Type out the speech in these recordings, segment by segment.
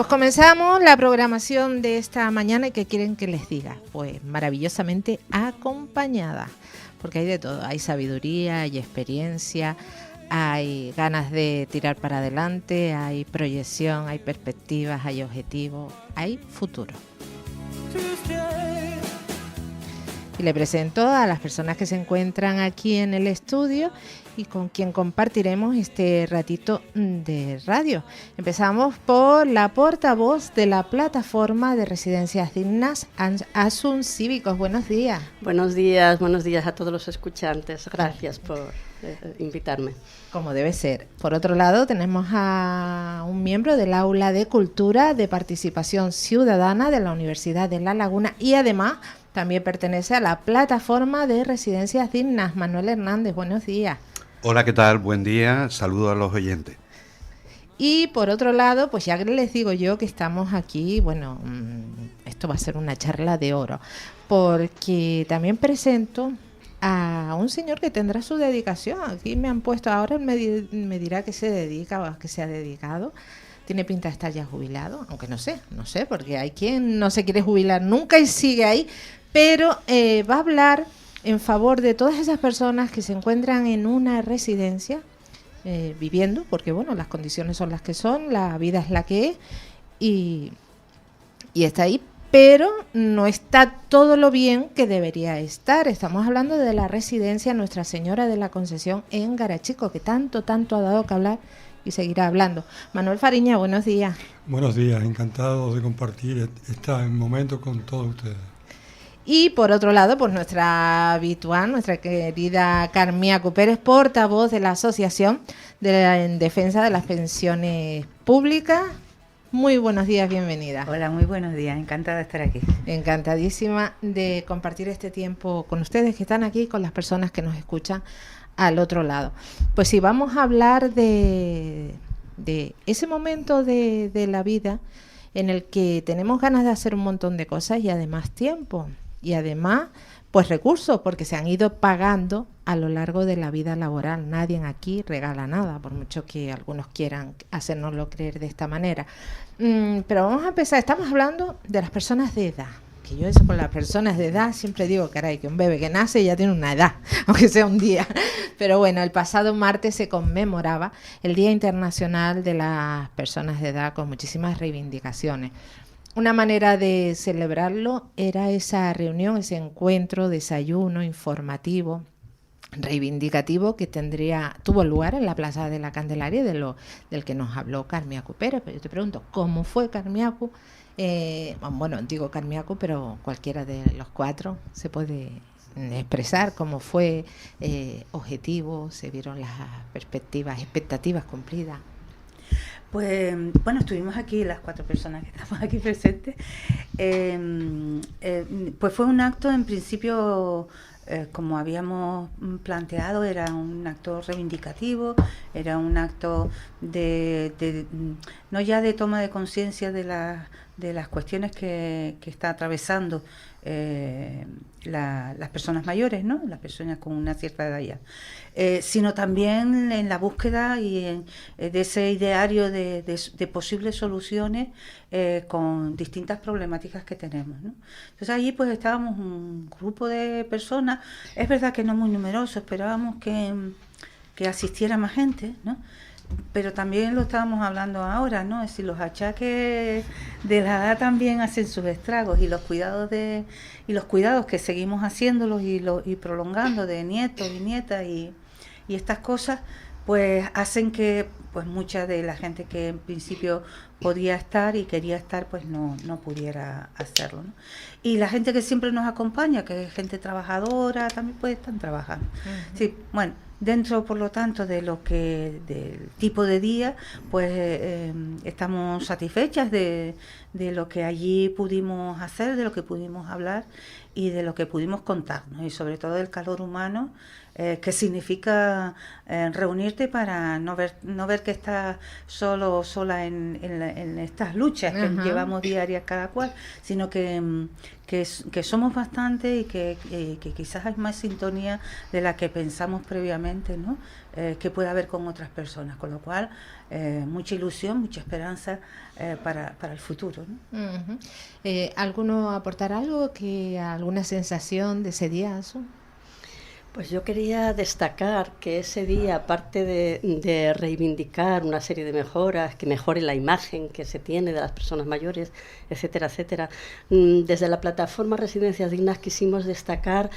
Pues comenzamos la programación de esta mañana y ¿qué quieren que les diga? Pues maravillosamente acompañada, porque hay de todo, hay sabiduría, hay experiencia, hay ganas de tirar para adelante, hay proyección, hay perspectivas, hay objetivos, hay futuro. Y le presento a las personas que se encuentran aquí en el estudio y con quien compartiremos este ratito de radio. Empezamos por la portavoz de la plataforma de residencias dignas, Asun Cívicos. Buenos días. Buenos días a todos los escuchantes. Gracias por invitarme. Como debe ser. Por otro lado, tenemos a un miembro del Aula de Cultura de Participación Ciudadana de la Universidad de La Laguna y además también pertenece a la plataforma de residencias dignas. Manuel Hernández, buenos días. Hola, ¿qué tal? Buen día. Saludos a los oyentes. Y por otro lado, pues ya les digo yo que estamos aquí, bueno, esto va a ser una charla de oro, porque también presento a un señor que tendrá su dedicación. Aquí me han puesto, ahora él me dirá que se dedica o a qué se ha dedicado. Tiene pinta de estar ya jubilado, aunque no sé, porque hay quien no se quiere jubilar nunca y sigue ahí, pero va a hablar en favor de todas esas personas que se encuentran en una residencia viviendo, porque bueno, las condiciones son las que son, la vida es la que es y está ahí, pero no está todo lo bien que debería estar. Estamos hablando de la residencia Nuestra Señora de la Concesión en Garachico, que tanto ha dado que hablar y seguirá hablando. Manuel Fariña, buenos días. Buenos días, encantado de compartir este momento con todos ustedes. Y por otro lado, pues nuestra habitual, nuestra querida Carmiaco Pérez, portavoz de la Asociación en Defensa de las Pensiones Públicas. Muy buenos días, bienvenida. Hola, muy buenos días, encantada de estar aquí. Encantadísima de compartir este tiempo con ustedes que están aquí, con las personas que nos escuchan al otro lado. Pues sí, vamos a hablar de ese momento de la vida en el que tenemos ganas de hacer un montón de cosas y además tiempo. Y además, pues recursos, porque se han ido pagando a lo largo de la vida laboral. Nadie aquí regala nada, por mucho que algunos quieran hacérnoslo creer de esta manera. Pero vamos a empezar. Estamos hablando de las personas de edad. Que yo eso con las personas de edad siempre digo, caray, que un bebé que nace ya tiene una edad, aunque sea un día. Pero bueno, el pasado martes se conmemoraba el Día Internacional de las Personas de Edad con muchísimas reivindicaciones. Una manera de celebrarlo era esa reunión, ese encuentro, desayuno informativo, reivindicativo que tuvo lugar en la Plaza de la Candelaria, del que nos habló Carmiaco Pérez. Pero yo te pregunto, ¿cómo fue Carmiaco? Bueno, digo Carmiaco, pero cualquiera de los cuatro se puede expresar cómo fue objetivo, se vieron las perspectivas, expectativas cumplidas. Pues bueno, estuvimos aquí las 4 personas que estamos aquí presentes. Pues fue un acto en principio, como habíamos planteado, era un acto reivindicativo, era un acto no ya de toma de conciencia de las cuestiones que está atravesando las personas mayores, ¿no? Las personas con una cierta edad ya, sino también en la búsqueda de ese ideario de posibles soluciones con distintas problemáticas que tenemos, ¿no? Entonces allí pues estábamos un grupo de personas, es verdad que no muy numerosos, esperábamos que asistiera más gente, ¿no? Pero también lo estábamos hablando ahora, ¿no? Es decir, los achaques de la edad también hacen sus estragos y los cuidados que seguimos haciéndolos y prolongando de nietos y nietas y estas cosas, pues hacen que pues mucha de la gente que en principio podía estar y quería estar, pues no pudiera hacerlo, ¿no? Y la gente que siempre nos acompaña, que es gente trabajadora, también puede estar trabajando. Uh-huh. Sí, bueno, dentro, por lo tanto, del tipo de día, pues estamos satisfechas de lo que allí pudimos hacer, de lo que pudimos hablar y de lo que pudimos contar, ¿no? Y sobre todo el calor humano, que significa reunirte para no ver que estás solo o sola en estas luchas que uh-huh. llevamos diarias cada cual, sino que somos bastante y que quizás hay más sintonía de la que pensamos previamente, ¿no? Que puede haber con otras personas, con lo cual mucha ilusión, mucha esperanza para el futuro, ¿no? Ujú. ¿Alguno aportar algo, alguna sensación de ese día, Asu? Pues yo quería destacar que ese día, aparte de reivindicar una serie de mejoras, que mejore la imagen que se tiene de las personas mayores, etcétera, etcétera, desde la plataforma Residencias Dignas quisimos destacar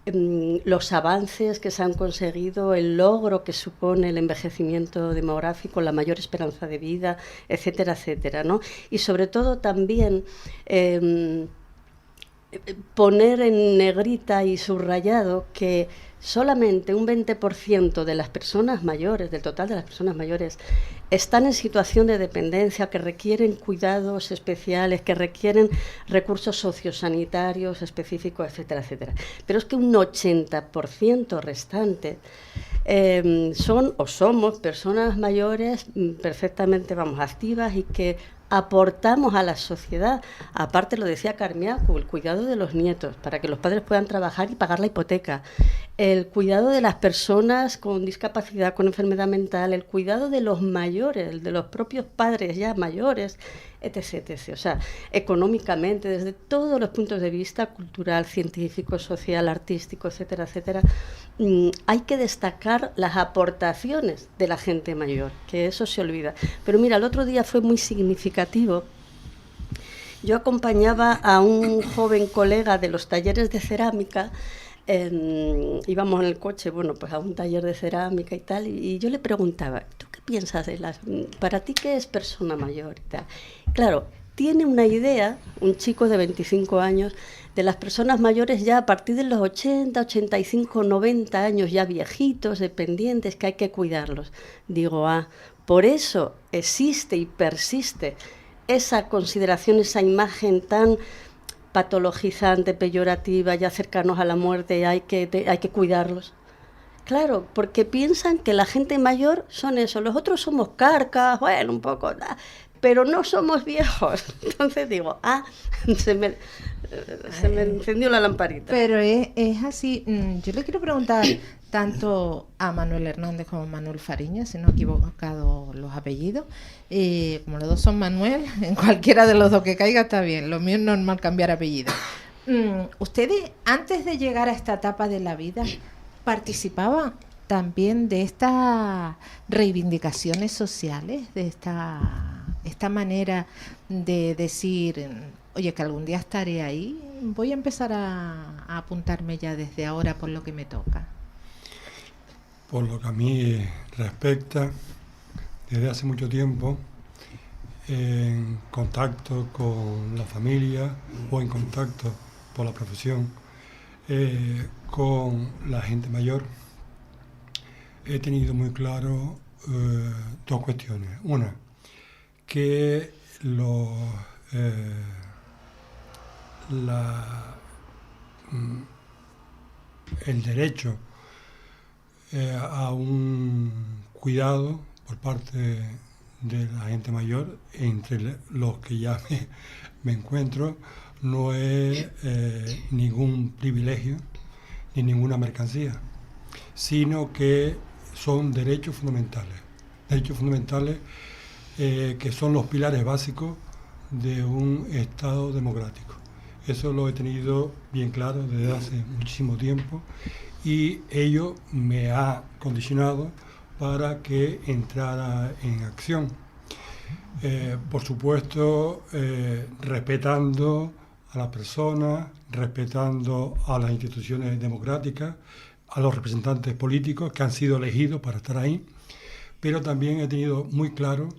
los avances que se han conseguido, el logro que supone el envejecimiento demográfico, la mayor esperanza de vida, etcétera, etcétera, ¿no? Y sobre todo también poner en negrita y subrayado que solamente un 20% de las personas mayores, del total de las personas mayores, están en situación de dependencia, que requieren cuidados especiales, que requieren recursos sociosanitarios específicos, etcétera, etcétera. Pero es que un 80% restante son o somos personas mayores perfectamente, activas y que aportamos a la sociedad. Aparte, lo decía Carmiacu, el cuidado de los nietos, para que los padres puedan trabajar y pagar la hipoteca, el cuidado de las personas con discapacidad, con enfermedad mental, el cuidado de los mayores, el de los propios padres ya mayores, etc., etc. O sea, económicamente, desde todos los puntos de vista, cultural, científico, social, artístico, etcétera, etcétera, hay que destacar las aportaciones de la gente mayor, que eso se olvida. Pero mira, el otro día fue muy significativo. Yo acompañaba a un joven colega de los talleres de cerámica, íbamos en el coche, pues a un taller de cerámica y tal, y yo le preguntaba, ¿tú qué piensas para ti qué es persona mayor y tal? Claro, tiene una idea, un chico de 25 años, de las personas mayores ya a partir de los 80, 85, 90 años, ya viejitos, dependientes, que hay que cuidarlos. Digo, por eso existe y persiste esa consideración, esa imagen tan patologizante, peyorativa, ya cercanos a la muerte, hay que cuidarlos. Claro, porque piensan que la gente mayor son eso, los otros somos carcas, un poco, pero no somos viejos. Entonces digo, se me encendió la lamparita. Pero es así. Yo le quiero preguntar tanto a Manuel Hernández como a Manuel Fariñas, si no he equivocado los apellidos. Como los dos son Manuel, en cualquiera de los dos que caiga está bien. Lo mío es normal cambiar apellido. ¿Ustedes, antes de llegar a esta etapa de la vida, participaban también de estas reivindicaciones sociales, de esta manera de decir, oye, que algún día estaré ahí, voy a empezar a apuntarme ya desde ahora por lo que me toca? Por lo que a mí respecta, desde hace mucho tiempo, en contacto con la familia o en contacto por la profesión con la gente mayor, he tenido muy claro dos cuestiones. Una, que el derecho a un cuidado por parte de la gente mayor, entre los que ya me encuentro, no es ningún privilegio ni ninguna mercancía, sino que son derechos fundamentales que son los pilares básicos de un Estado democrático. Eso lo he tenido bien claro desde hace muchísimo tiempo y ello me ha condicionado para que entrara en acción. Por supuesto, respetando a las personas, respetando a las instituciones democráticas, a los representantes políticos que han sido elegidos para estar ahí, pero también he tenido muy claro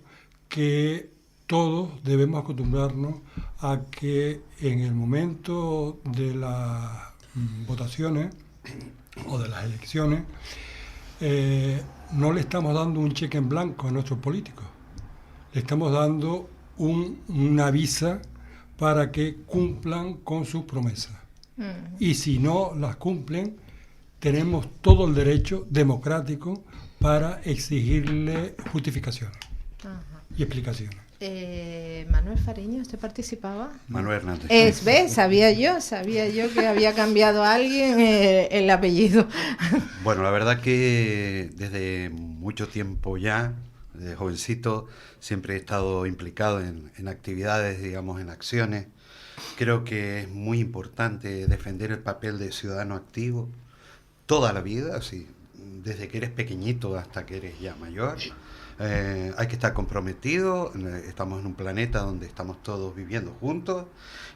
que todos debemos acostumbrarnos a que en el momento de las votaciones o de las elecciones no le estamos dando un cheque en blanco a nuestros políticos, le estamos dando una visa para que cumplan con sus promesas. Y si no las cumplen, tenemos todo el derecho democrático para exigirle justificaciones y explicaciones. Manuel Fariñas, ¿usted participaba? Manuel Hernández. Sabía yo que había cambiado a alguien el apellido. Bueno, la verdad que desde mucho tiempo ya, De jovencito siempre he estado implicado en actividades, digamos, en acciones. Creo que es muy importante defender el papel de ciudadano activo toda la vida, así, desde que eres pequeñito hasta que eres ya mayor. Hay que estar comprometido, estamos en un planeta donde estamos todos viviendo juntos,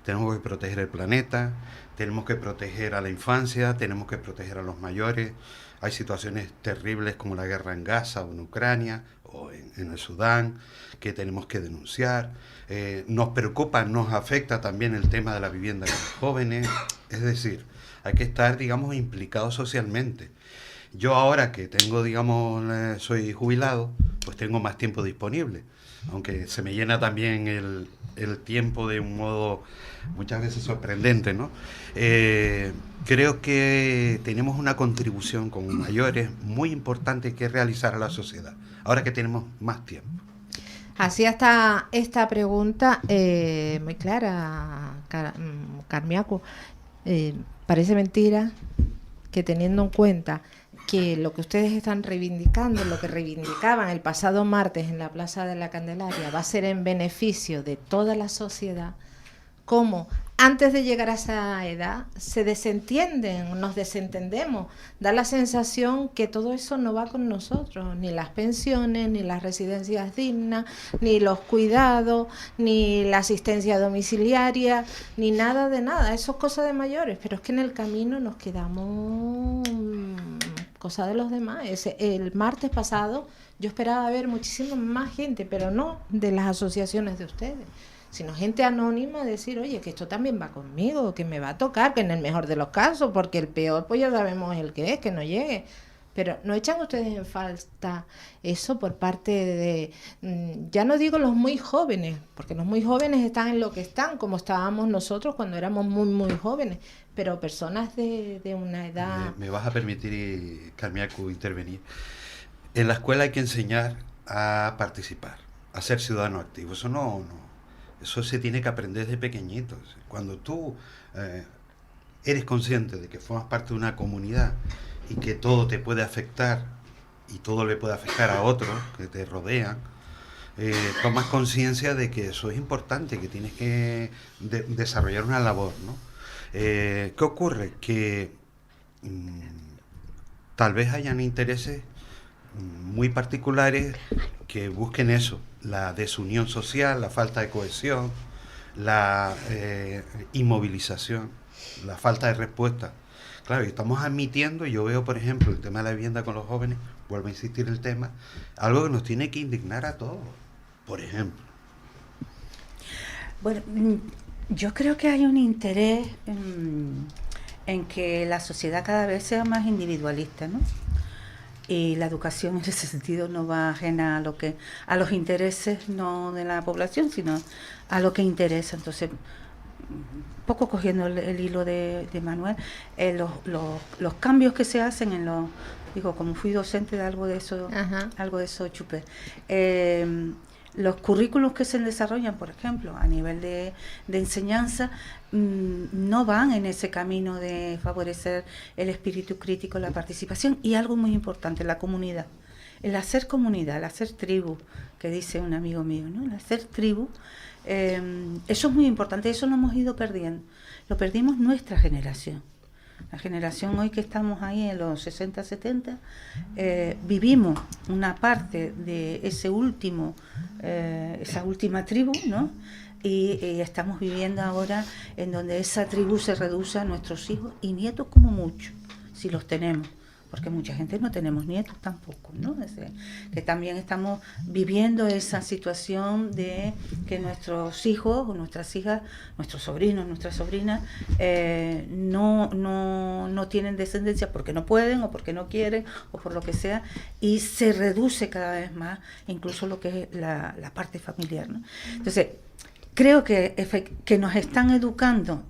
tenemos que proteger el planeta, tenemos que proteger a la infancia, tenemos que proteger a los mayores. Hay situaciones terribles como la guerra en Gaza o en Ucrania o en el Sudán que tenemos que denunciar. Nos preocupa, nos afecta también el tema de la vivienda de los jóvenes, es decir, hay que estar, digamos, implicados socialmente. Yo ahora que tengo, digamos, soy jubilado, pues tengo más tiempo disponible, aunque se me llena también el tiempo de un modo muchas veces sorprendente, ¿no? Creo que tenemos una contribución como mayores muy importante que realizar a la sociedad, ahora que tenemos más tiempo. Así está esta pregunta muy clara, Carmiaco. Parece mentira que teniendo en cuenta que lo que ustedes están reivindicando, lo que reivindicaban el pasado martes en la Plaza de la Candelaria, va a ser en beneficio de toda la sociedad, como antes de llegar a esa edad se desentienden, nos desentendemos, da la sensación que todo eso no va con nosotros, ni las pensiones, ni las residencias dignas, ni los cuidados, ni la asistencia domiciliaria, ni nada de nada, eso es cosa de mayores, pero es que en el camino nos quedamos cosa de los demás. El martes pasado yo esperaba ver muchísima más gente, pero no de las asociaciones de ustedes, sino gente anónima, decir, oye, que esto también va conmigo, que me va a tocar, que en el mejor de los casos, porque el peor pues ya sabemos el que es, que no llegue. Pero ¿no echan ustedes en falta eso por parte de, ya no digo los muy jóvenes, porque los muy jóvenes están en lo que están, como estábamos nosotros cuando éramos muy, muy jóvenes, pero personas de una edad... Me vas a permitir, Carmiaco, intervenir. En la escuela hay que enseñar a participar, a ser ciudadano activo. Eso se tiene que aprender desde pequeñitos. Cuando tú eres consciente de que formas parte de una comunidad y que todo te puede afectar y todo le puede afectar a otros que te rodean, tomas conciencia de que eso es importante, que tienes que desarrollar una labor, ¿no? ¿Qué ocurre? Que tal vez hayan intereses muy particulares que busquen eso, la desunión social, la falta de cohesión, la inmovilización, la falta de respuesta. Claro, y estamos admitiendo, yo veo, por ejemplo, el tema de la vivienda con los jóvenes, vuelvo a insistir el tema, algo que nos tiene que indignar a todos, por ejemplo. Bueno, yo creo que hay un interés en que la sociedad cada vez sea más individualista, ¿no? Y la educación en ese sentido no va ajena a los intereses no de la población, sino a lo que interesa. Entonces, poco cogiendo el hilo de Manuel, los cambios que se hacen digo, como fui docente de algo de eso chupé. Los currículos que se desarrollan, por ejemplo, a nivel de enseñanza, no van en ese camino de favorecer el espíritu crítico, la participación y algo muy importante, la comunidad. El hacer comunidad, el hacer tribu, que dice un amigo mío, ¿no? El hacer tribu, eso es muy importante, eso lo hemos ido perdiendo. Lo perdimos nuestra generación. La generación hoy que estamos ahí en los 60, 70, vivimos una parte de esa última tribu, ¿no? Y estamos viviendo ahora en donde esa tribu se reduce a nuestros hijos y nietos como mucho, si los tenemos. Porque mucha gente no tenemos nietos tampoco, ¿no? Que también estamos viviendo esa situación de que nuestros hijos o nuestras hijas, nuestros sobrinos, nuestras sobrinas, no tienen descendencia porque no pueden o porque no quieren o por lo que sea, y se reduce cada vez más incluso lo que es la parte familiar, ¿no? Entonces, creo que nos están educando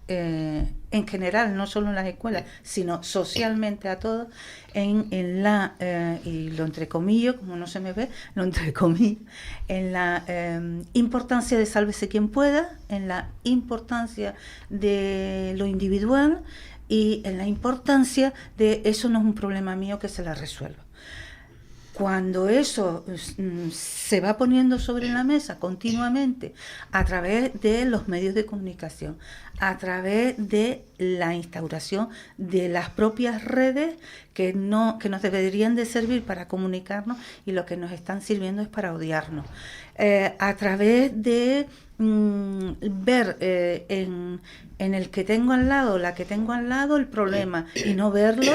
en general, no solo en las escuelas, sino socialmente a todos, y lo entrecomillo, como no se me ve, lo entrecomillo, en la importancia de sálvese quien pueda, en la importancia de lo individual y en la importancia de eso no es un problema mío que se la resuelva. Cuando eso se va poniendo sobre la mesa continuamente a través de los medios de comunicación, a través de la instauración de las propias redes que nos deberían de servir para comunicarnos y lo que nos están sirviendo es para odiarnos, a través de ver en el que tengo al lado, la que tengo al lado, el problema y no verlo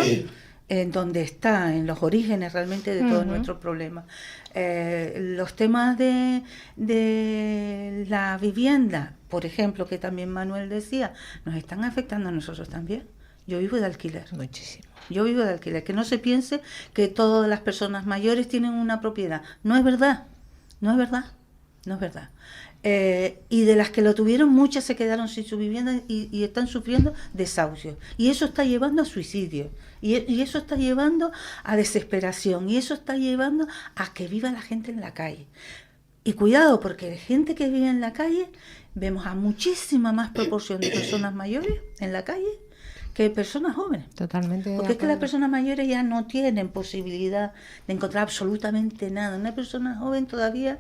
en donde está, en los orígenes realmente de todos nuestros problemas. Los temas de la vivienda, por ejemplo, que también Manuel decía, nos están afectando a nosotros también. Yo vivo de alquiler. Muchísimo. Yo vivo de alquiler. Que no se piense que todas las personas mayores tienen una propiedad. No es verdad. No es verdad. No es verdad. Y de las que lo tuvieron, muchas se quedaron sin su vivienda y están sufriendo desahucios. Y eso está llevando a suicidio. Y eso está llevando a desesperación. Y eso está llevando a que viva la gente en la calle. Y cuidado, porque de gente que vive en la calle, vemos a muchísima más proporción de personas mayores en la calle que personas jóvenes. Totalmente. Porque es que las personas mayores ya no tienen posibilidad de encontrar absolutamente nada. Una persona joven todavía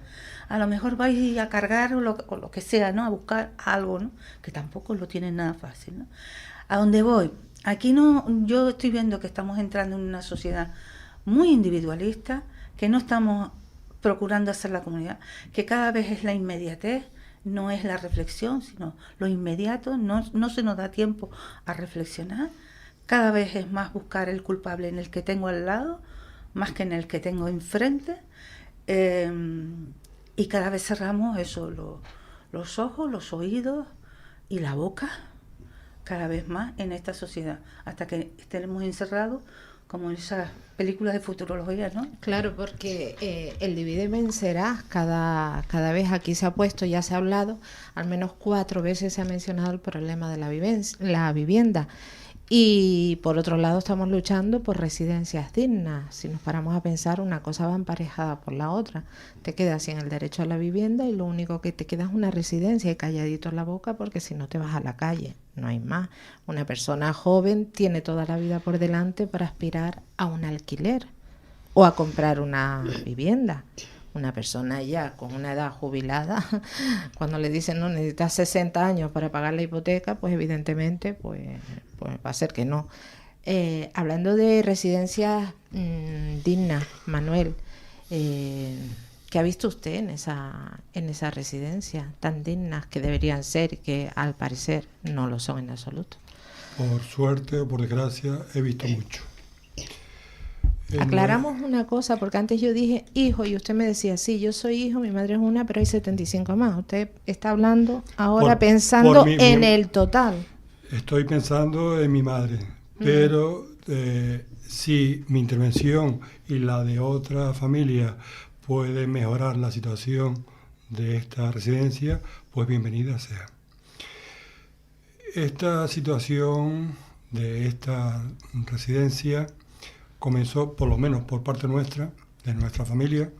a lo mejor va a ir a cargar o lo que sea, ¿no? A buscar algo, ¿no? Que tampoco lo tienen nada fácil, ¿no? ¿A dónde voy? Aquí no, yo estoy viendo que estamos entrando en una sociedad muy individualista, que no estamos procurando hacer la comunidad, que cada vez es la inmediatez, no es la reflexión, sino lo inmediato, no se nos da tiempo a reflexionar. Cada vez es más buscar el culpable en el que tengo al lado, más que en el que tengo enfrente, y cada vez cerramos eso, los ojos, los oídos y la boca, cada vez más en esta sociedad, hasta que estemos encerrados como en esas películas de futurología, ¿no? Claro, porque el divide y vencerás, cada vez aquí se ha puesto, ya se ha hablado, al menos 4 veces se ha mencionado el problema de la vivienda. Y por otro lado estamos luchando por residencias dignas. Si nos paramos a pensar, una cosa va emparejada por la otra. Te quedas sin el derecho a la vivienda y lo único que te queda es una residencia y calladito en la boca, porque si no te vas a la calle, no hay más. Una persona joven tiene toda la vida por delante para aspirar a un alquiler o a comprar una vivienda. Una persona ya con una edad jubilada, cuando le dicen no, necesitas 60 años para pagar la hipoteca, pues evidentemente pues va a ser que no. Hablando de residencias dignas, Manuel, ¿qué ha visto usted en esa residencia tan dignas que deberían ser y que al parecer no lo son en absoluto? Por suerte o por desgracia he visto mucho. Aclaramos una cosa, porque antes yo dije hijo y usted me decía, sí, yo soy hijo, mi madre es una, pero hay 75 más. Usted está hablando ahora pensando en el total. Estoy pensando en mi madre, pero si mi intervención y la de otra familia puede mejorar la situación de esta residencia, pues bienvenida sea. Esta situación de esta residencia comenzó, por lo menos por parte nuestra, de nuestra familia,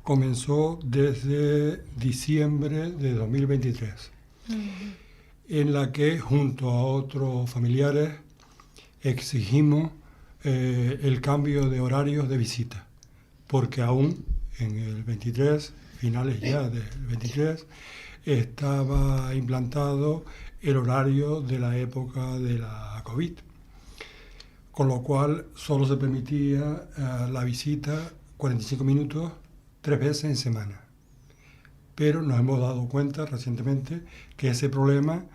comenzó desde diciembre de 2023, en la que junto a otros familiares exigimos el cambio de horarios de visita, porque aún en el 23, finales ya del 23, estaba implantado el horario de la época de la COVID. Con lo cual solo se permitía la visita 45 minutos 3 veces en semana. Pero nos hemos dado cuenta recientemente que ese problema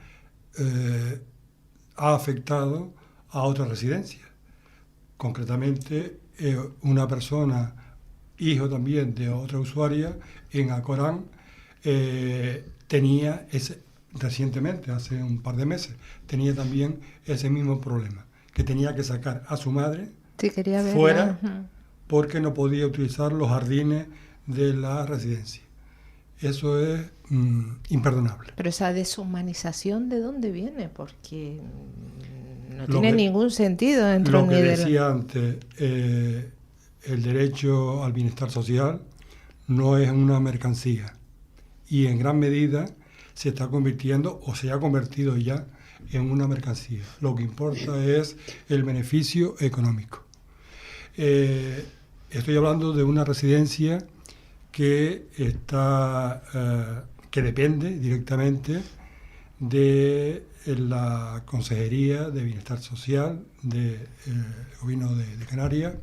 ha afectado a otras residencias. Concretamente, una persona, hijo también de otra usuaria, en Alcorán, tenía recientemente, hace un par de meses, tenía también ese mismo problema, que tenía que sacar a su madre fuera porque no podía utilizar los jardines de la residencia. Eso es imperdonable. Pero esa deshumanización, ¿de dónde viene? Porque no tiene ningún sentido dentro de... Lo que decía antes, el derecho al bienestar social no es una mercancía y en gran medida se está convirtiendo o se ha convertido ya en una mercancía. Lo que importa es el beneficio económico. Estoy hablando de una residencia que depende directamente de la Consejería de Bienestar Social del Gobierno de Canarias,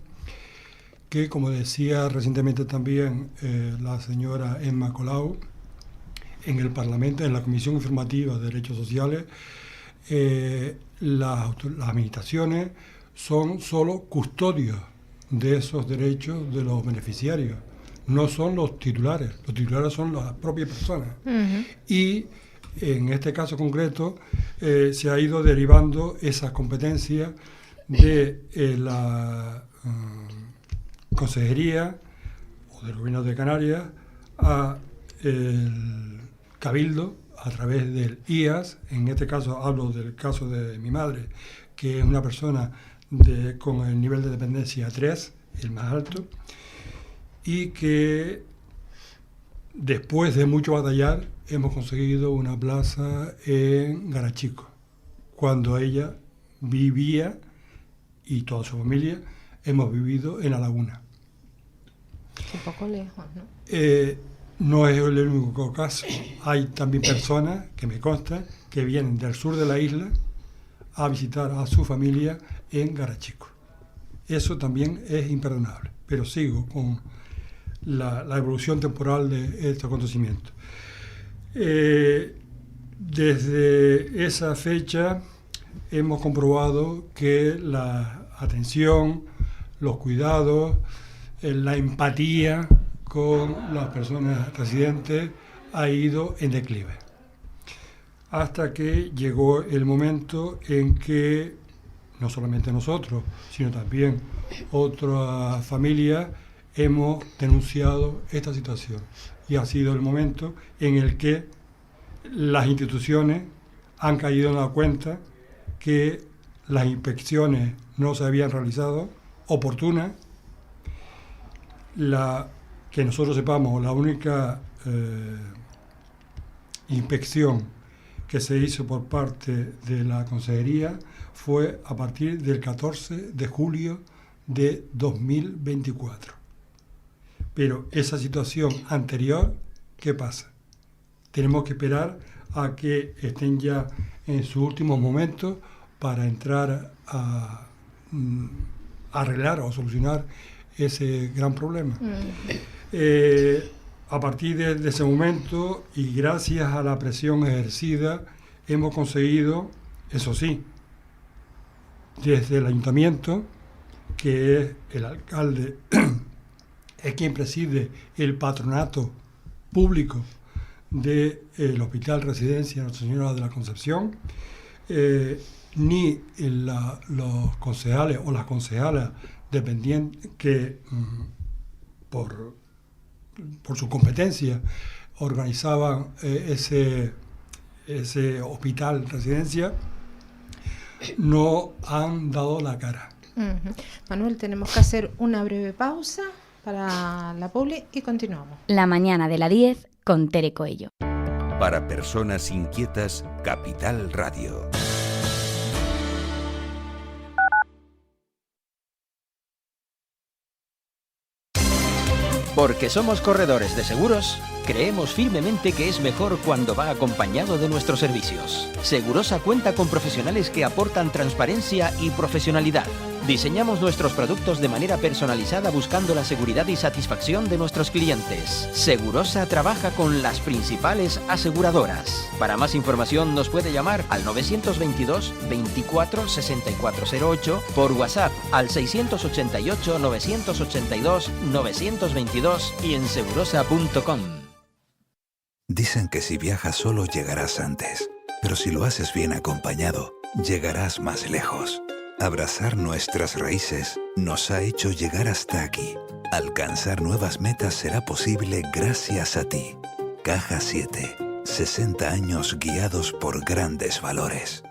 que, como decía recientemente también la señora Emma Colau, en el Parlamento, en la Comisión Informativa de Derechos Sociales, las administraciones son solo custodios de esos derechos de los beneficiarios, no son los titulares son las propias personas. Uh-huh. Y en este caso concreto se ha ido derivando esas competencias de la Consejería o del Gobierno de Canarias a el Cabildo a través del IAS. En este caso hablo del caso de mi madre, que es una persona con el nivel de dependencia 3, el más alto, y que después de mucho batallar hemos conseguido una plaza en Garachico, cuando ella vivía y toda su familia hemos vivido en La Laguna. Un poco lejos, ¿no? No es el único caso. Hay también personas, que me consta, que vienen del sur de la isla a visitar a su familia en Garachico. Eso también es imperdonable. Pero sigo con la evolución temporal de este acontecimiento. Desde esa fecha hemos comprobado que la atención, los cuidados, la empatía con las personas residentes ha ido en declive. Hasta que llegó el momento en que no solamente nosotros, sino también otras familias hemos denunciado esta situación. Y ha sido el momento en el que las instituciones han caído en la cuenta que las inspecciones no se habían realizado oportunas. Que nosotros sepamos, la única inspección que se hizo por parte de la Consejería fue a partir del 14 de julio de 2024. Pero esa situación anterior, ¿qué pasa? Tenemos que esperar a que estén ya en sus últimos momentos para entrar a arreglar o solucionar ese gran problema. A partir de ese momento, y gracias a la presión ejercida, hemos conseguido, eso sí, desde el ayuntamiento, que es el alcalde, es quien preside el patronato público del Hospital Residencia Nuestra Señora de la Concepción, ni los concejales o las concejalas dependientes que por su competencia organizaban ese hospital residencia, no han dado la cara. Uh-huh. Manuel, tenemos que hacer una breve pausa para la publi y continuamos. La mañana de la 10 con Tere Coello. Para personas inquietas, Capital Radio. Porque somos corredores de seguros, creemos firmemente que es mejor cuando va acompañado de nuestros servicios. Segurosa cuenta con profesionales que aportan transparencia y profesionalidad. Diseñamos nuestros productos de manera personalizada buscando la seguridad y satisfacción de nuestros clientes. Segurosa trabaja con las principales aseguradoras. Para más información nos puede llamar al 922 24 6408, por WhatsApp al 688 982 922 y en segurosa.com. Dicen que si viajas solo llegarás antes, pero si lo haces bien acompañado, llegarás más lejos. Abrazar nuestras raíces nos ha hecho llegar hasta aquí. Alcanzar nuevas metas será posible gracias a ti. Caja 7. 60 años guiados por grandes valores.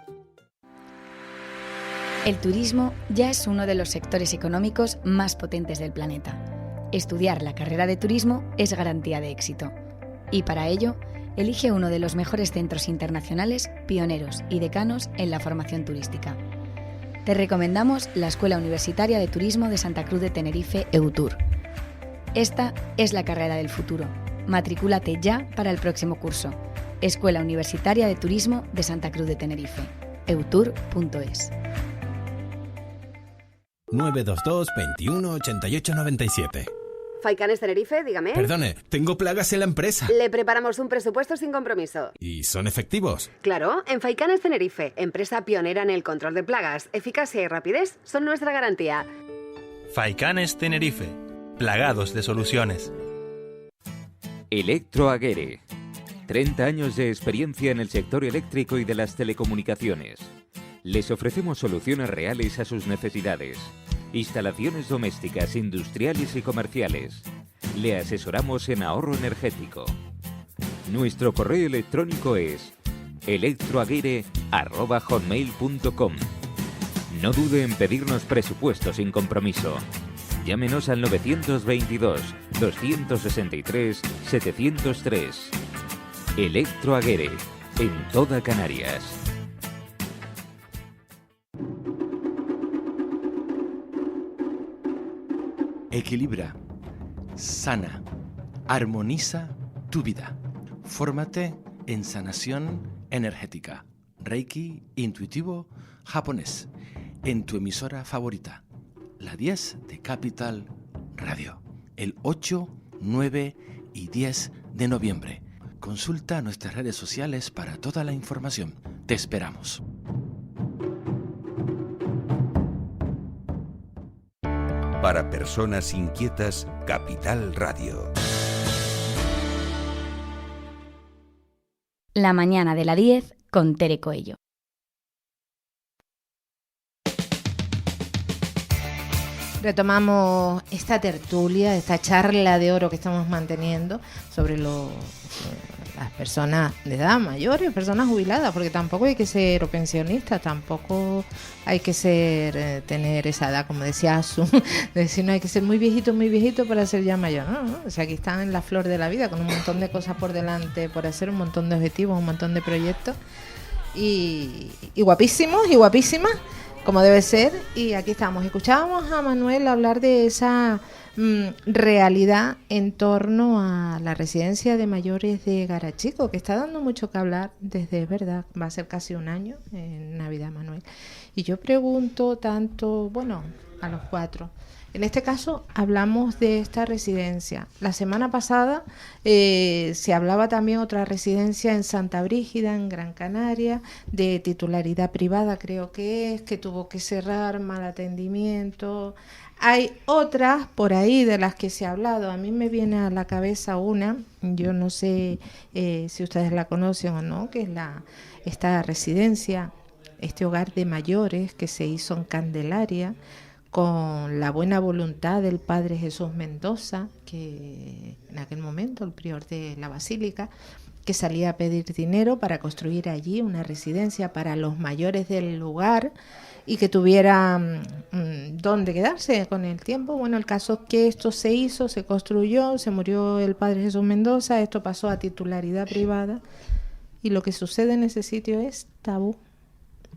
El turismo ya es uno de los sectores económicos más potentes del planeta. Estudiar la carrera de turismo es garantía de éxito. Y para ello, elige uno de los mejores centros internacionales, pioneros y decanos en la formación turística. Te recomendamos la Escuela Universitaria de Turismo de Santa Cruz de Tenerife, EUTUR. Esta es la carrera del futuro. Matricúlate ya para el próximo curso. Escuela Universitaria de Turismo de Santa Cruz de Tenerife, eutur.es. 922 21 88 97. Faicanes Tenerife, dígame. Perdone, tengo plagas en la empresa. Le preparamos un presupuesto sin compromiso. ¿Y son efectivos? Claro, en Faicanes Tenerife, empresa pionera en el control de plagas, eficacia y rapidez son nuestra garantía. Faicanes Tenerife, plagados de soluciones. Electroaguere. 30 años de experiencia en el sector eléctrico y de las telecomunicaciones. Les ofrecemos soluciones reales a sus necesidades. Instalaciones domésticas, industriales y comerciales. Le asesoramos en ahorro energético. Nuestro correo electrónico es electroaguere@hotmail.com. No dude en pedirnos presupuesto sin compromiso. Llámenos al 922 263 703. Electroaguere, en toda Canarias. Equilibra, sana, armoniza tu vida. Fórmate en sanación energética, Reiki intuitivo japonés, en tu emisora favorita, la 10 de Capital Radio, el 8, 9 y 10 de noviembre. Consulta nuestras redes sociales para toda la información. Te esperamos. Para personas inquietas, Capital Radio. La mañana de la 10 con Tere Coello. Retomamos esta tertulia, esta charla de oro que estamos manteniendo sobre las personas de edad mayores, personas jubiladas, porque tampoco hay que ser o pensionista, tampoco hay que ser tener esa edad, como decía Asu, decir no hay que ser muy viejito para ser ya mayor, no, o sea, aquí están en la flor de la vida con un montón de cosas por delante, por hacer un montón de objetivos, un montón de proyectos y guapísimos y guapísimas, como debe ser, y aquí estamos. Escuchábamos a Manuel hablar de esa realidad en torno a la residencia de mayores de Garachico, que está dando mucho que hablar desde, es verdad, va a ser casi un año en Navidad, Manuel. Y yo pregunto tanto, bueno, a los cuatro. En este caso hablamos de esta residencia. La semana pasada se hablaba también otra residencia en Santa Brígida, en Gran Canaria, de titularidad privada, creo que tuvo que cerrar, mal atendimiento. Hay otras por ahí de las que se ha hablado. A mí me viene a la cabeza una, yo no sé si ustedes la conocen o no, que es esta residencia, este hogar de mayores que se hizo en Candelaria, con la buena voluntad del padre Jesús Mendoza, que en aquel momento el prior de la Basílica, que salía a pedir dinero para construir allí una residencia para los mayores del lugar y que tuvieran dónde quedarse con el tiempo. Bueno, el caso es que esto se hizo, se construyó, se murió el padre Jesús Mendoza, esto pasó a titularidad privada y lo que sucede en ese sitio es tabú,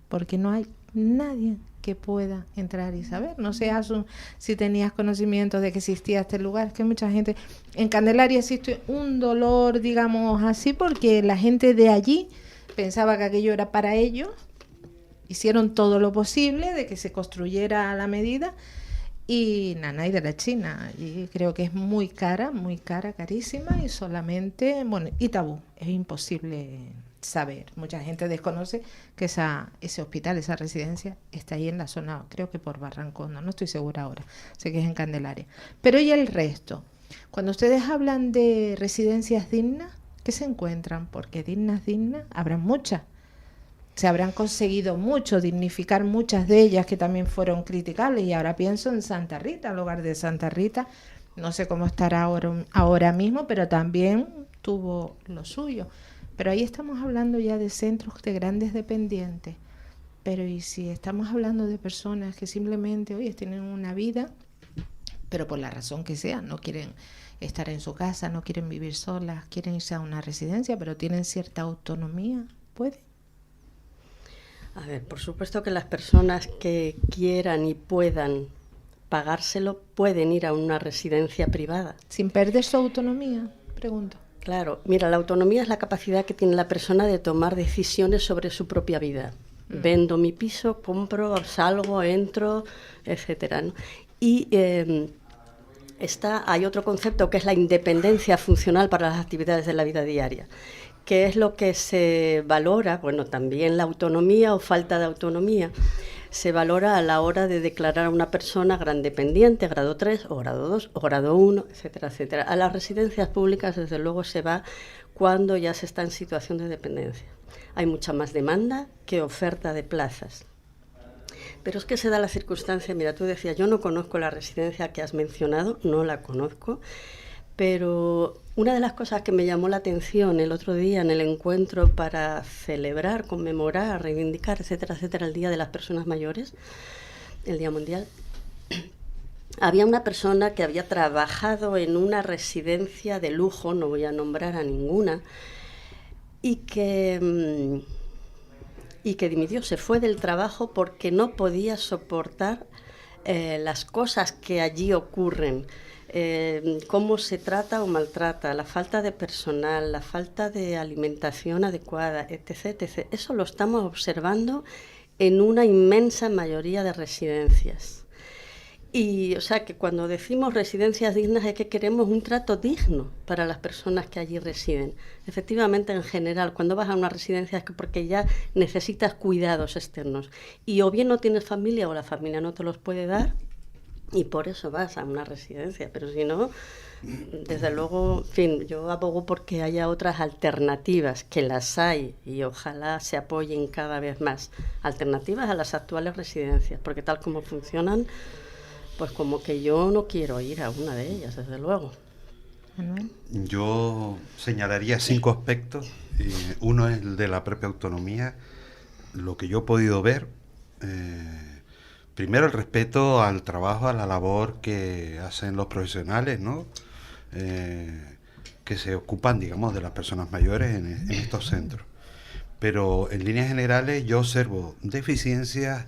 porque no hay nadie que pueda entrar y saber. No sé, Asun, si tenías conocimiento de que existía este lugar. Es que mucha gente... En Candelaria existe un dolor, digamos así, porque la gente de allí pensaba que aquello era para ellos. Hicieron todo lo posible de que se construyera a la medida y nanay de la China. Y creo que es muy cara, carísima y solamente... Bueno, y tabú. Es imposible saber. Mucha gente desconoce que ese hospital, esa residencia está ahí en la zona, creo que por Barranco, no estoy segura ahora, sé que es en Candelaria. Pero ¿y el resto? Cuando ustedes hablan de residencias dignas, ¿qué se encuentran? Porque dignas, habrán muchas. Se habrán conseguido mucho, dignificar muchas de ellas que también fueron criticables, y ahora pienso en Santa Rita, el hogar de Santa Rita, no sé cómo estará ahora mismo, pero también tuvo lo suyo. Pero ahí estamos hablando ya de centros de grandes dependientes. Pero ¿y si estamos hablando de personas que simplemente, oye, tienen una vida, pero por la razón que sea, no quieren estar en su casa, no quieren vivir solas, quieren irse a una residencia, pero tienen cierta autonomía? ¿Puede? A ver, por supuesto que las personas que quieran y puedan pagárselo pueden ir a una residencia privada. ¿Sin perder su autonomía? Pregunto. Claro, mira, la autonomía es la capacidad que tiene la persona de tomar decisiones sobre su propia vida. Vendo mi piso, compro, salgo, entro, etcétera, ¿no? Y hay otro concepto que es la independencia funcional para las actividades de la vida diaria, que es lo que se valora, bueno, también la autonomía o falta de autonomía, se valora a la hora de declarar a una persona gran dependiente, grado 3 o grado 2 o grado 1, etcétera, etcétera. A las residencias públicas, desde luego, se va cuando ya se está en situación de dependencia. Hay mucha más demanda que oferta de plazas. Pero es que se da la circunstancia, mira, tú decías, yo no conozco la residencia que has mencionado, no la conozco, pero una de las cosas que me llamó la atención el otro día en el encuentro para celebrar, conmemorar, reivindicar, etcétera, etcétera, el Día de las Personas Mayores, el Día Mundial, había una persona que había trabajado en una residencia de lujo, no voy a nombrar a ninguna, y que dimitió, se fue del trabajo porque no podía soportar las cosas que allí ocurren, cómo se trata o maltrata, la falta de personal, la falta de alimentación adecuada, etc., etc. Eso lo estamos observando en una inmensa mayoría de residencias. Y, o sea, que cuando decimos residencias dignas es que queremos un trato digno para las personas que allí residen. Efectivamente, en general, cuando vas a una residencia es que porque ya necesitas cuidados externos. Y o bien no tienes familia o la familia no te los puede dar y por eso vas a una residencia. Pero si no, desde luego, en fin, yo abogo porque haya otras alternativas, que las hay y ojalá se apoyen cada vez más. Alternativas a las actuales residencias, porque tal como funcionan, pues como que yo no quiero ir a una de ellas, desde luego. Yo señalaría 5 aspectos. Uno es el de la propia autonomía. Lo que yo he podido ver, primero el respeto al trabajo, a la labor que hacen los profesionales, ¿no? Que se ocupan, digamos, de las personas mayores en estos centros. Pero en líneas generales yo observo deficiencias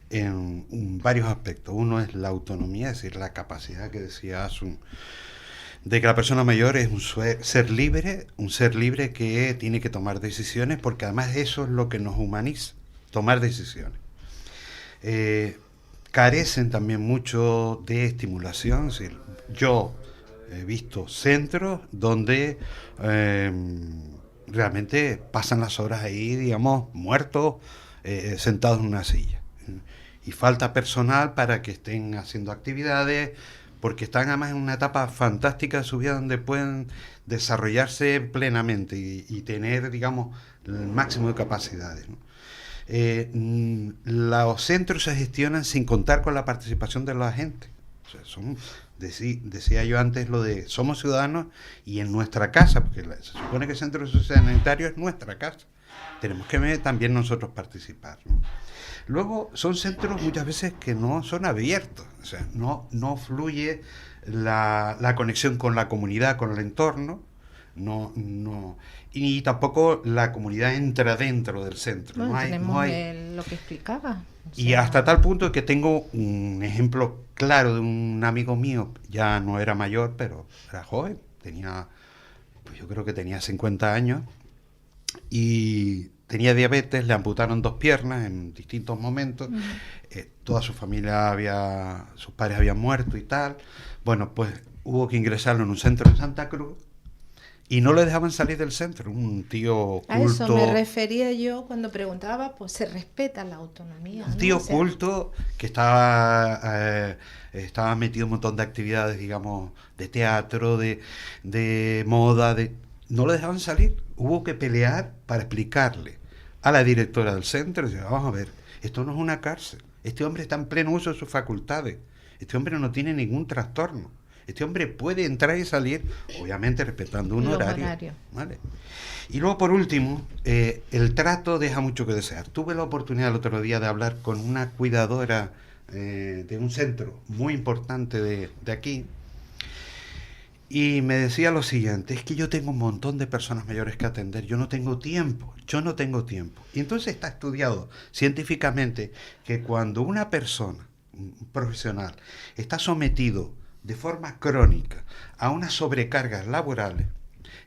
en varios aspectos. Uno es la autonomía, es decir, la capacidad que decía Asun, de que la persona mayor es un ser libre que tiene que tomar decisiones, porque además eso es lo que nos humaniza, tomar decisiones. Carecen también mucho de estimulación, es decir, yo he visto centros donde realmente pasan las horas ahí, digamos, muertos, sentados en una silla. Y falta personal para que estén haciendo actividades, porque están además en una etapa fantástica de su vida donde pueden desarrollarse plenamente y tener, digamos, el máximo de capacidades, ¿no? Los centros se gestionan sin contar con la participación de la gente. O sea, decía yo antes lo de somos ciudadanos y en nuestra casa, porque se supone que el centro sociosanitario es nuestra casa. Tenemos que también nosotros participar, ¿no? Luego son centros muchas veces que no son abiertos, o sea, no fluye la conexión con la comunidad, con el entorno, y tampoco la comunidad entra dentro del centro. Bueno, no hay lo que explicaba. Y hasta tal punto que tengo un ejemplo claro de un amigo mío, ya no era mayor, pero era joven, yo creo que tenía 50 años, y tenía diabetes, le amputaron 2 piernas en distintos momentos, toda su familia sus padres habían muerto y tal. Bueno, pues hubo que ingresarlo en un centro en Santa Cruz y no le dejaban salir del centro. Un tío culto. A eso me refería yo cuando preguntaba, pues se respeta la autonomía. Un tío culto que estaba metido en un montón de actividades, digamos, de teatro, de moda, no le dejaban salir. Hubo que pelear para explicarle a la directora del centro, y vamos a ver, esto no es una cárcel, este hombre está en pleno uso de sus facultades, este hombre no tiene ningún trastorno, este hombre puede entrar y salir, obviamente respetando un horario. ¿Vale? Y luego, por último, el trato deja mucho que desear. Tuve la oportunidad el otro día de hablar con una cuidadora de un centro muy importante de aquí, Y me decía lo siguiente, es que yo tengo un montón de personas mayores que atender, yo no tengo tiempo. Y entonces está estudiado científicamente que cuando una persona, un profesional, está sometido de forma crónica a unas sobrecargas laborales,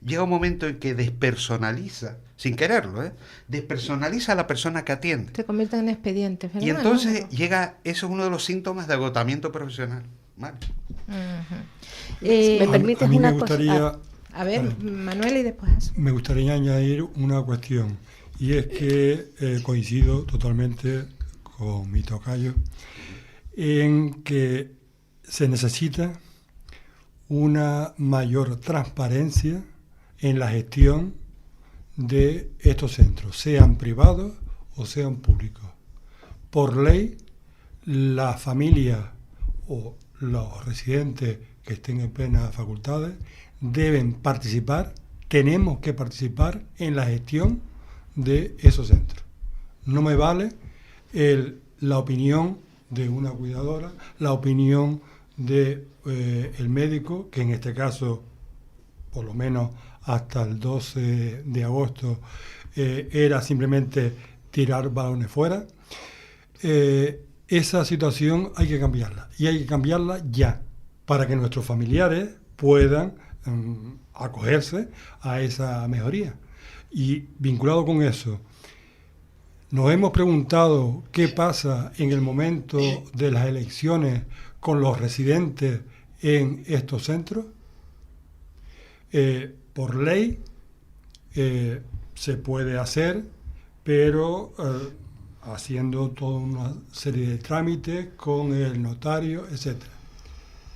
llega un momento en que despersonaliza, sin quererlo, despersonaliza a la persona que atiende. Se convierte en expediente, ¿verdad? Y entonces eso es uno de los síntomas de agotamiento profesional. ¿Vale? ¿Me permites una cosa? A ver, Manuel, y después. Me gustaría añadir una cuestión, y es que coincido totalmente con mi tocayo en que se necesita una mayor transparencia en la gestión de estos centros, sean privados o sean públicos. Por ley, las familias o los residentes que estén en plenas facultades deben participar, tenemos que participar en la gestión de esos centros. No me vale la opinión de una cuidadora, la opinión de el médico, que en este caso, por lo menos hasta el 12 de agosto, era simplemente tirar balones fuera. Esa situación hay que cambiarla, y hay que cambiarla ya, para que nuestros familiares puedan acogerse a esa mejoría. Y vinculado con eso, nos hemos preguntado qué pasa en el momento de las elecciones con los residentes en estos centros. Por ley se puede hacer, pero haciendo toda una serie de trámites con el notario, etc.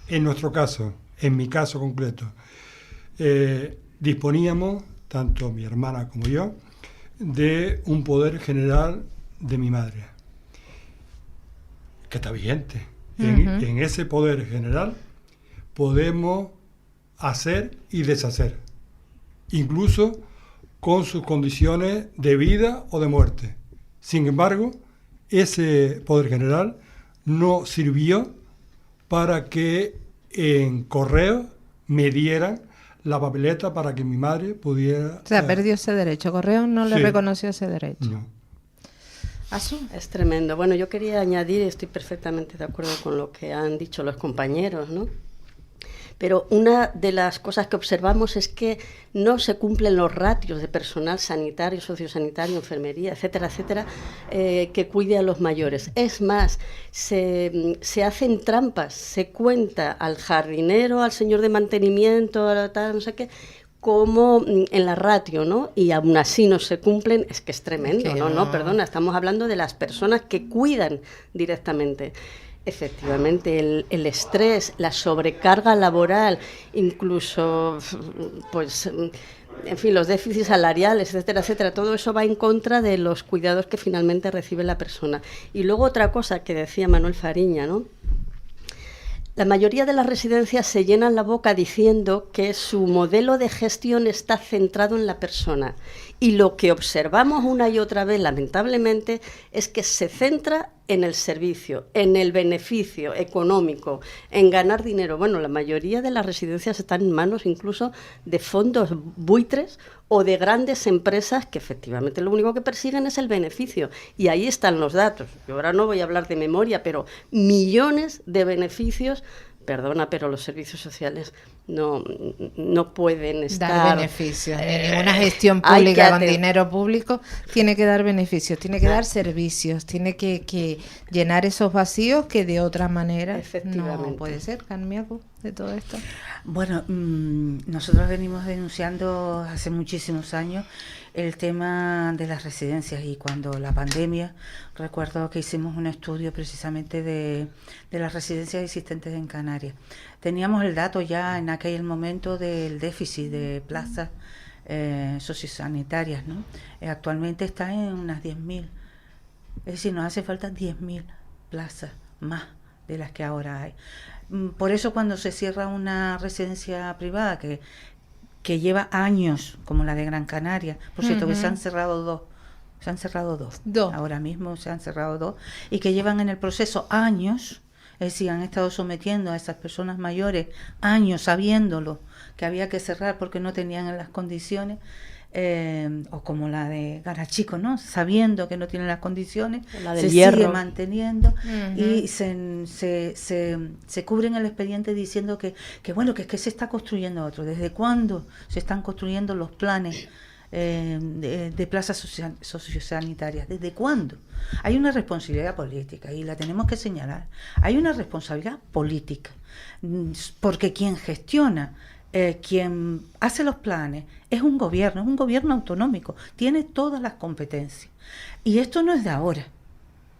En nuestro caso, en mi caso concreto, disponíamos, tanto mi hermana como yo, de un poder general de mi madre, que está vigente. En ese poder general podemos hacer y deshacer, incluso con sus condiciones de vida o de muerte. Sin embargo, ese poder general no sirvió para que en correo me dieran la papeleta para que mi madre pudiera... O sea, perdió ese derecho. Correo no le reconoció ese derecho. No. ¿Asu? Es tremendo. Bueno, yo quería añadir, estoy perfectamente de acuerdo con lo que han dicho los compañeros, ¿no? Pero una de las cosas que observamos es que no se cumplen los ratios de personal sanitario, sociosanitario, enfermería, etcétera, etcétera, que cuide a los mayores. Es más, se hacen trampas, se cuenta al jardinero, al señor de mantenimiento, a tal, no sé qué, como en la ratio, ¿no? Y aún así no se cumplen, es que es tremendo, no, perdona, estamos hablando de las personas que cuidan directamente. Efectivamente, el estrés, la sobrecarga laboral, incluso, pues, en fin, los déficits salariales, etcétera, etcétera, todo eso va en contra de los cuidados que finalmente recibe la persona. Y luego otra cosa que decía Manuel Fariña, ¿no? La mayoría de las residencias se llenan la boca diciendo que su modelo de gestión está centrado en la persona. Y lo que observamos una y otra vez, lamentablemente, es que se centra en el servicio, en el beneficio económico, en ganar dinero. Bueno, la mayoría de las residencias están en manos incluso de fondos buitres o de grandes empresas que efectivamente lo único que persiguen es el beneficio. Y ahí están los datos. Yo ahora no voy a hablar de memoria, pero millones de beneficios. Perdona, pero los servicios sociales no pueden estar... Dar beneficios. Ninguna gestión pública con dinero público tiene que dar beneficios, tiene que dar servicios, tiene que llenar esos vacíos que de otra manera no puede ser. Carmiaco, de todo esto. Bueno, nosotros venimos denunciando hace muchísimos años el tema de las residencias, y cuando la pandemia, recuerdo que hicimos un estudio precisamente de las residencias existentes en Canarias. Teníamos el dato ya en aquel momento del déficit de plazas sociosanitarias, ¿no? Actualmente está en unas 10.000. Es decir, nos hace falta 10.000 plazas más de las que ahora hay. Por eso cuando se cierra una residencia privada que lleva años, como la de Gran Canaria, por cierto, que se han cerrado dos. Ahora mismo se han cerrado dos, y que llevan en el proceso años, Es decir, han estado sometiendo a esas personas mayores años sabiéndolo, que había que cerrar porque no tenían las condiciones, o como la de Garachico, ¿no? Sabiendo que no tienen las condiciones, se sigue manteniendo y se cubren el expediente diciendo que bueno, que es que se está construyendo otro. ¿Desde cuándo se están construyendo los planes de plazas sociosanitarias? ¿Desde cuándo? Hay una responsabilidad política y la tenemos que señalar. Hay una responsabilidad política, porque quien gestiona, quien hace los planes, es un gobierno autonómico, tiene todas las competencias. Y esto no es de ahora.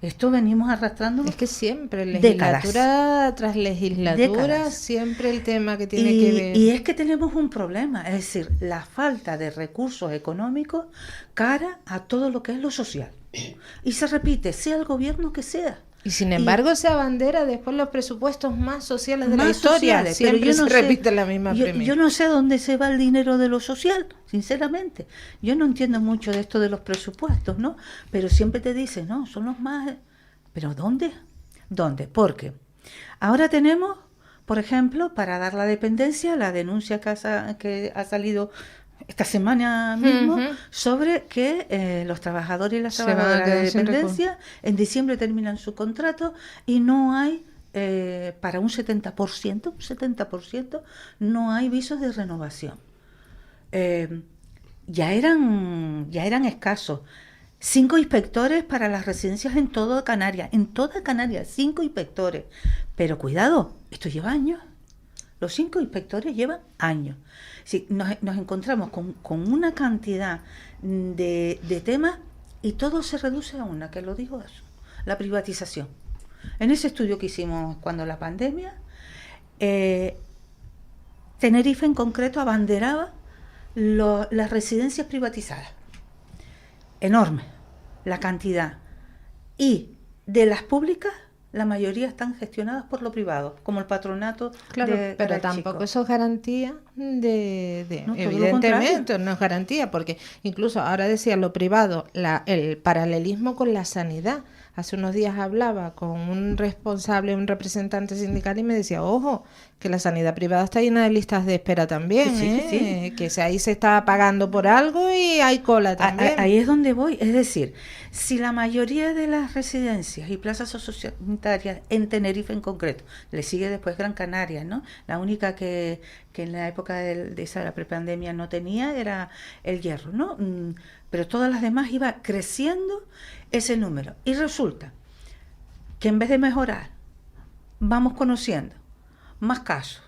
Esto venimos arrastrando. Es que siempre, legislatura tras legislatura, siempre el tema que tiene que ver. Y es que tenemos un problema, es decir, la falta de recursos económicos cara a todo lo que es lo social. Y se repite, sea el gobierno que sea. Y sin embargo se abandera después los presupuestos más sociales de la historia. Sociales, siempre pero yo no se repite la misma premisa. Yo no sé dónde se va el dinero de lo social, sinceramente. Yo no entiendo mucho de esto de los presupuestos, ¿no? Pero siempre te dicen, no, son los más... ¿Pero dónde? ¿Dónde? Porque ahora tenemos, por ejemplo, para dar la dependencia, la denuncia que ha salido esta semana mismo, sobre que los trabajadores y las trabajadoras de dependencia en diciembre terminan su contrato y no hay, para un 70%, no hay visos de renovación. Ya eran escasos. 5 inspectores para las residencias en toda Canarias, 5 inspectores. Pero cuidado, esto lleva años. Los 5 inspectores llevan años. Sí, nos encontramos con una cantidad de temas y todo se reduce a una, que lo digo eso, la privatización. En ese estudio que hicimos cuando la pandemia, Tenerife en concreto abanderaba las residencias privatizadas. Enorme la cantidad. Y de las públicas, la mayoría están gestionadas por lo privado, como el patronato. Claro, de pero tampoco eso es garantía No, evidentemente no es garantía, porque incluso ahora decía lo privado, el paralelismo con la sanidad. Hace unos días hablaba con un responsable, un representante sindical y me decía, ojo, que la sanidad privada está llena de listas de espera también, que ahí se está pagando por algo y hay cola también. Ahí es donde voy, es decir, si la mayoría de las residencias y plazas sociosanitarias en Tenerife en concreto, le sigue después Gran Canaria, ¿no? La única que en la época de la prepandemia no tenía era el Hierro, ¿no? Pero todas las demás iba creciendo ese número. Y resulta que en vez de mejorar, vamos conociendo más casos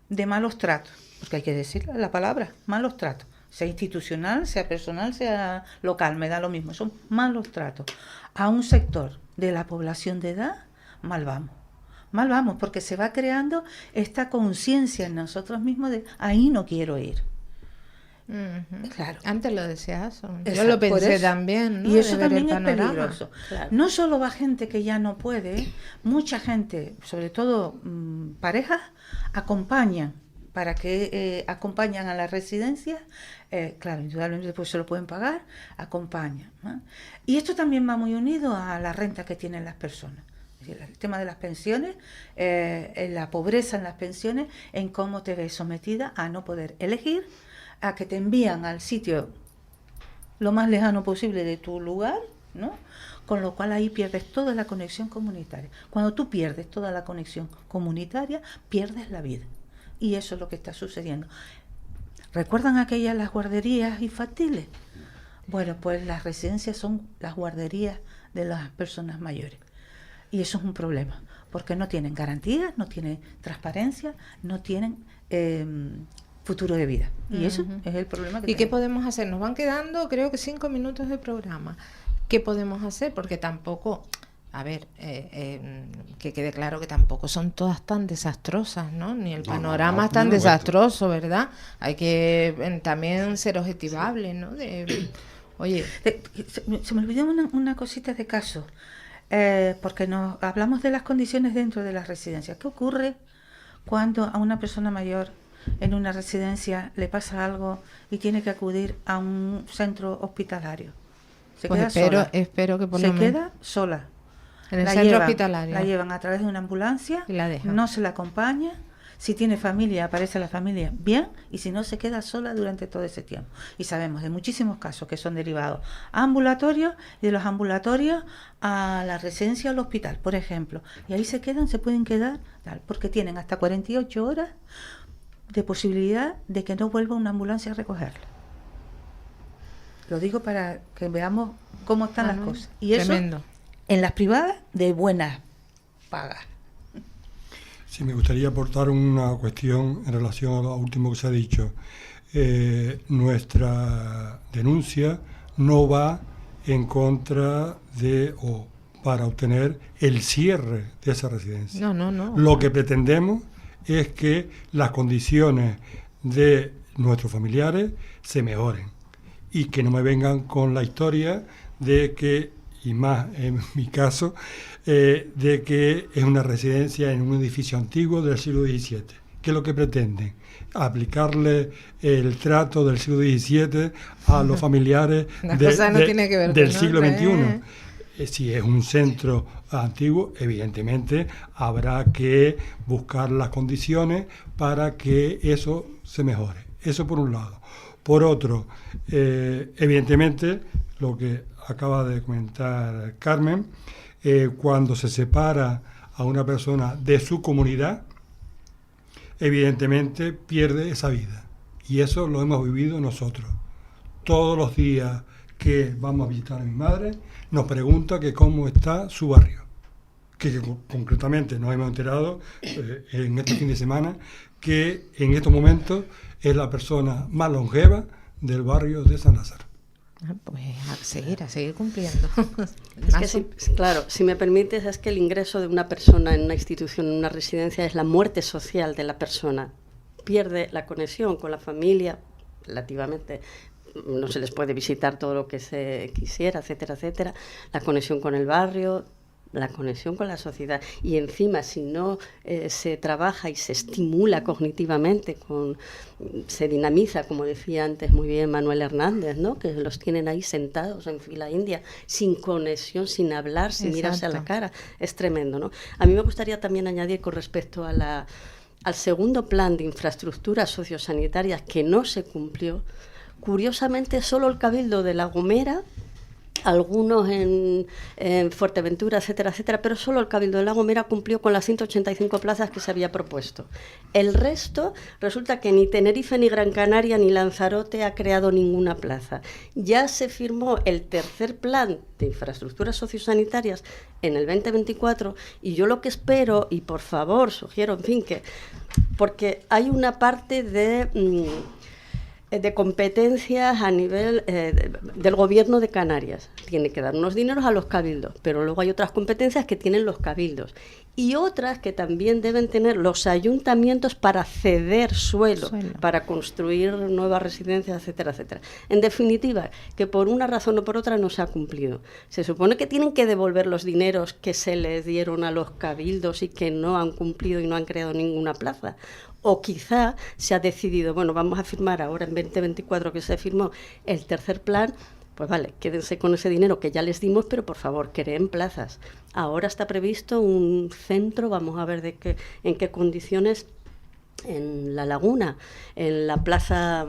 de malos tratos, porque hay que decir la palabra, malos tratos, sea institucional, sea personal, sea local, me da lo mismo, son malos tratos. A un sector de la población de edad, mal vamos, porque se va creando esta conciencia en nosotros mismos de ahí no quiero ir. Claro. Antes lo decías, yo lo pensé también, ¿no? Y eso también es peligroso. Claro. No solo va gente que ya no puede, mucha gente, sobre todo parejas, acompañan acompañan a la residencia, claro, indudablemente después se lo pueden pagar, acompañan, ¿no? Y esto también va muy unido a la renta que tienen las personas. Es decir, el tema de las pensiones, la pobreza en las pensiones, en cómo te ves sometida a no poder elegir, a que te envían al sitio lo más lejano posible de tu lugar, ¿no? Con lo cual ahí pierdes toda la conexión comunitaria. Cuando tú pierdes toda la conexión comunitaria, pierdes la vida. Y eso es lo que está sucediendo. ¿Recuerdan aquellas las guarderías infantiles? Bueno, pues las residencias son las guarderías de las personas mayores. Y eso es un problema, porque no tienen garantías, no tienen transparencia, no tienen futuro de vida. Y eso es el problema que tenemos. ¿Y qué podemos hacer? Nos van quedando, creo que 5 minutos de programa. ¿Qué podemos hacer? Porque tampoco, a ver, que quede claro que tampoco son todas tan desastrosas, ¿no? Ni el panorama es tan desastroso, ¿verdad? Hay que también ser objetivable, ¿no? Oye, se me olvidó una cosita de caso, porque hablamos de las condiciones dentro de las residencias. ¿Qué ocurre cuando a una persona mayor en una residencia le pasa algo y tiene que acudir a un centro hospitalario? Se queda sola. Espero que por lo se menos queda sola. En el centro hospitalario. La llevan a través de una ambulancia, y la dejan. no se la acompaña. Si tiene familia, aparece la familia bien, y si no, se queda sola durante todo ese tiempo. Y sabemos de muchísimos casos que son derivados a ambulatorios, y de los ambulatorios a la residencia o al hospital, por ejemplo. Y ahí se pueden quedar, porque tienen hasta 48 horas de posibilidad de que no vuelva una ambulancia a recogerla. Lo digo para que veamos cómo están las cosas. Y eso, tremendo. En las privadas, de buenas pagas. Sí, me gustaría aportar una cuestión en relación a lo último que se ha dicho. Nuestra denuncia no va en contra de o para obtener el cierre de esa residencia. No. Lo que pretendemos es que las condiciones de nuestros familiares se mejoren y que no me vengan con la historia de que, y más en mi caso, de que es una residencia en un edificio antiguo del siglo XVII. ¿Qué es lo que pretenden? Aplicarle el trato del siglo XVII a los familiares del siglo XXI. Si es un centro antiguo, evidentemente habrá que buscar las condiciones para que eso se mejore. Eso por un lado. Por otro, evidentemente, lo que acaba de comentar Carmen, cuando se separa a una persona de su comunidad, evidentemente pierde esa vida. Y eso lo hemos vivido nosotros. Todos los días que vamos a visitar a mi madre, nos pregunta que cómo está su barrio. Que concretamente nos hemos enterado en este fin de semana que en estos momentos es la persona más longeva del barrio de San Lázaro. Pues a seguir cumpliendo. Es que claro, si me permites, es que el ingreso de una persona en una institución, en una residencia, es la muerte social de la persona. Pierde la conexión con la familia, relativamente, no se les puede visitar todo lo que se quisiera, etcétera, etcétera. La conexión con el barrio, la conexión con la sociedad, y encima si no se trabaja y se estimula cognitivamente, se dinamiza, como decía antes muy bien Manuel Hernández, ¿no? Que los tienen ahí sentados en fila india, sin conexión, sin hablar, sin mirarse a la cara, es tremendo, ¿no? A mí me gustaría también añadir con respecto a al segundo plan de infraestructuras sociosanitarias que no se cumplió. Curiosamente, solo el Cabildo de La Gomera, algunos en Fuerteventura, etcétera, etcétera, pero solo el Cabildo de La Gomera cumplió con las 185 plazas que se había propuesto. El resto, resulta que ni Tenerife, ni Gran Canaria, ni Lanzarote ha creado ninguna plaza. Ya se firmó el tercer plan de infraestructuras sociosanitarias en el 2024, y yo lo que espero, y por favor sugiero, en fin, que porque hay una parte de competencias a nivel del gobierno de Canarias. Tiene que dar unos dineros a los cabildos, pero luego hay otras competencias que tienen los cabildos y otras que también deben tener los ayuntamientos para ceder suelo. Para construir nuevas residencias, etcétera, etcétera. En definitiva, que por una razón o por otra no se ha cumplido. Se supone que tienen que devolver los dineros que se les dieron a los cabildos y que no han cumplido y no han creado ninguna plaza. O quizá se ha decidido, bueno, vamos a firmar ahora en 2024 que se firmó el tercer plan, pues vale, quédense con ese dinero que ya les dimos, pero por favor, creen plazas. Ahora está previsto un centro, vamos a ver en qué condiciones, en La Laguna, en la plaza...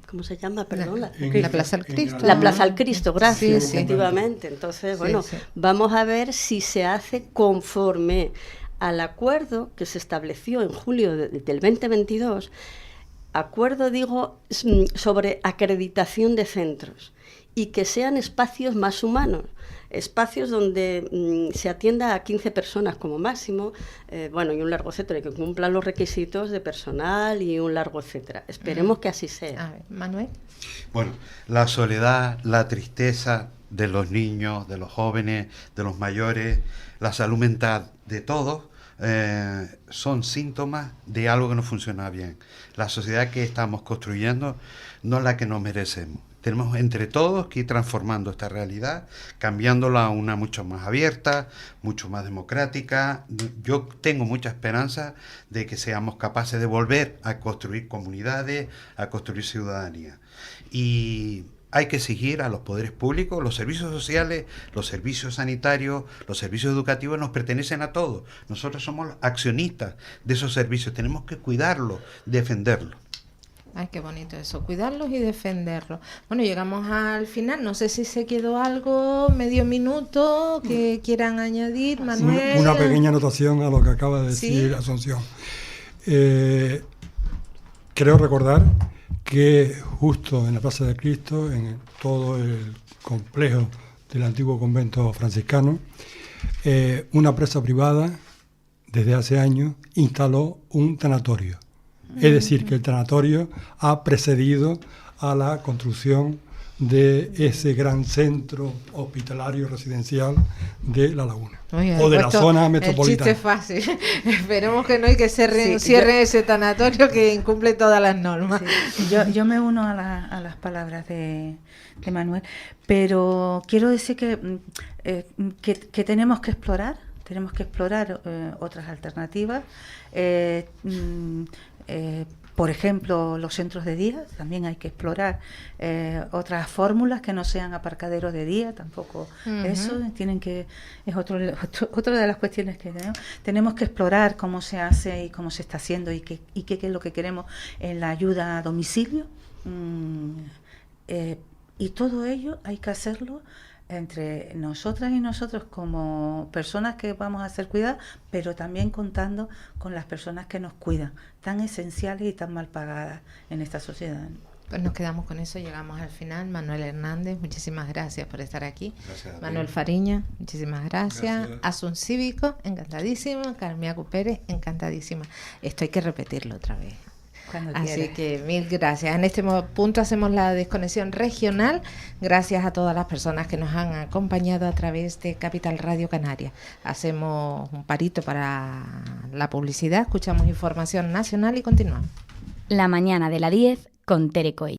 ¿Cómo se llama? Perdón. La Plaza del Cristo. La Plaza del Cristo, gracias, sí, efectivamente. Entonces, bueno, vamos a ver si se hace conforme al acuerdo que se estableció en julio del 2022, acuerdo, digo, sobre acreditación de centros, y que sean espacios más humanos, espacios donde se atienda a 15 personas como máximo, bueno, y un largo etcétera, y que cumplan los requisitos de personal y un largo etcétera. Esperemos que así sea. A ver, Manuel. Bueno, la soledad, la tristeza de los niños, de los jóvenes, de los mayores, la salud mental de todos, son síntomas de algo que no funciona bien. La sociedad que estamos construyendo no es la que nos merecemos. Tenemos entre todos que ir transformando esta realidad, cambiándola a una mucho más abierta, mucho más democrática. Yo tengo mucha esperanza de que seamos capaces de volver a construir comunidades, a construir ciudadanía. Y hay que exigir a los poderes públicos, los servicios sociales, los servicios sanitarios, los servicios educativos nos pertenecen a todos. Nosotros somos accionistas de esos servicios, tenemos que cuidarlos, defenderlos. Ay, qué bonito eso, cuidarlos y defenderlos. Bueno, llegamos al final, no sé si se quedó algo, medio minuto, que quieran añadir, Manuel. Una pequeña anotación a lo que acaba de decir, ¿sí? Asunción. Creo recordar que justo en la Plaza de Cristo, en todo el complejo del antiguo convento franciscano, una empresa privada desde hace años instaló un tanatorio. Es decir, que el tanatorio ha precedido a la construcción de ese gran centro hospitalario residencial de La Laguna. Oye, o de la zona metropolitana. El chiste fácil. Esperemos que no hay que cierren ese tanatorio que incumple todas las normas. Sí. Yo me uno a las palabras de Manuel, pero quiero decir que tenemos que explorar otras alternativas. Por ejemplo, los centros de día, también hay que explorar otras fórmulas que no sean aparcaderos de día, tampoco eso, es otra de las cuestiones que tenemos que explorar cómo se hace y cómo se está haciendo y qué es lo que queremos en la ayuda a domicilio. Y todo ello hay que hacerlo entre nosotras y nosotros como personas que vamos a ser cuidadas, pero también contando con las personas que nos cuidan, tan esenciales y tan mal pagadas en esta sociedad. Pues nos quedamos con eso, llegamos al final. Manuel Hernández, muchísimas gracias por estar aquí. Manuel Fariña, muchísimas gracias. Asun Cívico, encantadísima. Carmiacu Pérez, encantadísima. Esto hay que repetirlo otra vez. Así que mil gracias. En este punto hacemos la desconexión regional. Gracias a todas las personas que nos han acompañado a través de Capital Radio Canarias. Hacemos un parito para la publicidad, escuchamos información nacional y continuamos. La mañana de la 10 con Tere Coy.